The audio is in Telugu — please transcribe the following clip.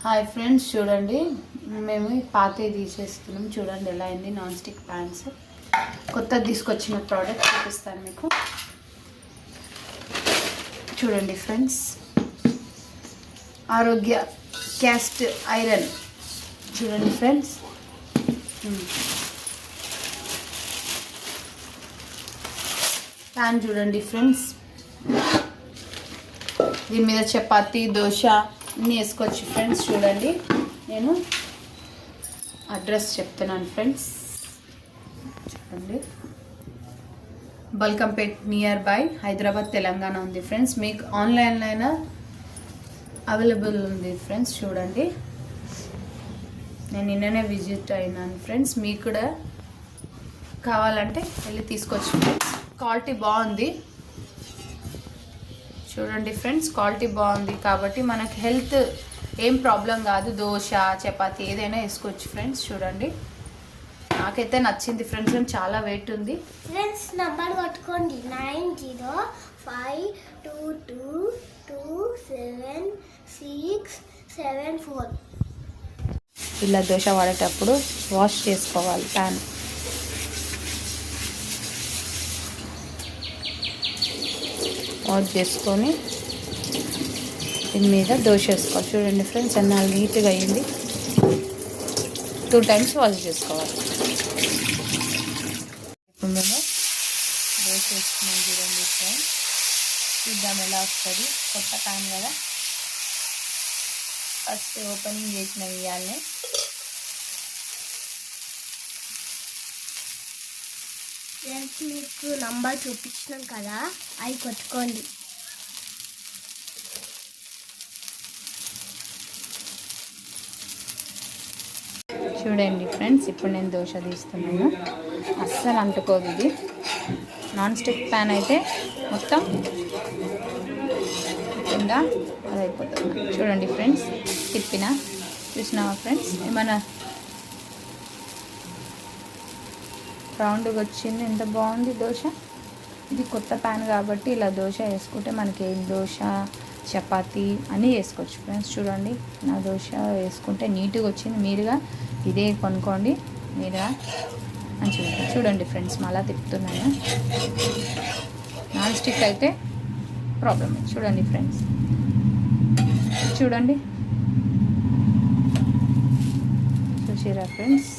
హాయ్ ఫ్రెండ్స్, చూడండి మేము పాతవి తీసేస్తున్నాం. చూడండి ఎలా అయింది. నాన్ స్టిక్ ప్యాన్స్ కొత్తది తీసుకొచ్చిన ప్రోడక్ట్ చూపిస్తాను మీకు. చూడండి ఫ్రెండ్స్, ఆరోగ్య క్యాస్ట్ ఐరన్. చూడండి ఫ్రెండ్స్, ప్యాన్ చూడండి ఫ్రెండ్స్. దీని మీద చపాతీ, దోశ అన్నీ వేసుకోవచ్చు ఫ్రెండ్స్. చూడండి, నేను అడ్రస్ చెప్తున్నాను ఫ్రెండ్స్. చూడండి, బల్కంపేట్ నియర్ బై హైదరాబాద్, తెలంగాణ ఉంది ఫ్రెండ్స్. మీకు ఆన్లైన్లో అయినా అవైలబుల్ ఉంది ఫ్రెండ్స్. చూడండి, నేను నిన్ననే విజిట్ అయినాను ఫ్రెండ్స్. మీకు కూడా కావాలంటే వెళ్ళి తీసుకోవచ్చు ఫ్రెండ్స్. క్వాలిటీ బాగుంది. చూడండి ఫ్రెండ్స్, క్వాలిటీ బాగుంది కాబట్టి మనకు హెల్త్ ఏం ప్రాబ్లం కాదు. దోశ, చపాతీ ఏదైనా వేసుకోవచ్చు ఫ్రెండ్స్. చూడండి, నాకైతే నచ్చింది ఫ్రెండ్స్. చాలా వెయిట్ ఉంది ఫ్రెండ్స్. నంబర్ కొట్టుకోండి 9052227674. ఇలా దోశ వాడేటప్పుడు వాష్ చేసుకోవాలి ప్యాన్. వాష్ చేసుకొని దీని మీద దోశ వేసుకోవాలి. చూడండి ఫ్రెండ్స్, అన్న నీట్గా అయ్యింది. 2 times వాష్ చేసుకోవాలి. ఇప్పుడు మేము దోశ వేసుకున్నాం. చూడండి ఫ్రెండ్స్, చూద్దాం ఎలా వస్తుంది. కొత్త ప్యాన్ కదా, ఫస్ట్ ఓపెనింగ్ చేసిన ఇవ్వాలని. మీకు నంబర్ చూపించినాం కదా, అవి కొట్టుకోండి. చూడండి ఫ్రెండ్స్, ఇప్పుడు నేను దోశ తీస్తున్నాను. అస్సలు అంటుకోదు ఇది. నాన్ స్టిక్ ప్యాన్ అయితే మొత్తం కింద అది అయిపోతుంది. చూడండి ఫ్రెండ్స్, చూసినావా ఫ్రెండ్స్, ఏమైనా రౌండ్గా వచ్చింది. ఎంత బాగుంది దోశ. ఇది కొత్త ప్యాన్ కాబట్టి ఇలా దోశ వేసుకుంటే మనకి ఏం దోశ, చపాతీ అన్నీ వేసుకోవచ్చు ఫ్రెండ్స్. చూడండి, నా దోశ వేసుకుంటే నీట్గా వచ్చింది. మీరుగా ఇదే కొనుక్కోండి. మీరుగా మంచిగా. చూడండి ఫ్రెండ్స్, మళ్ళీ తిప్పుతున్నాను. నాన్ స్టిక్ అయితే ప్రాబ్లం. చూడండి ఫ్రెండ్స్, చూడండి, చూసిరా ఫ్రెండ్స్.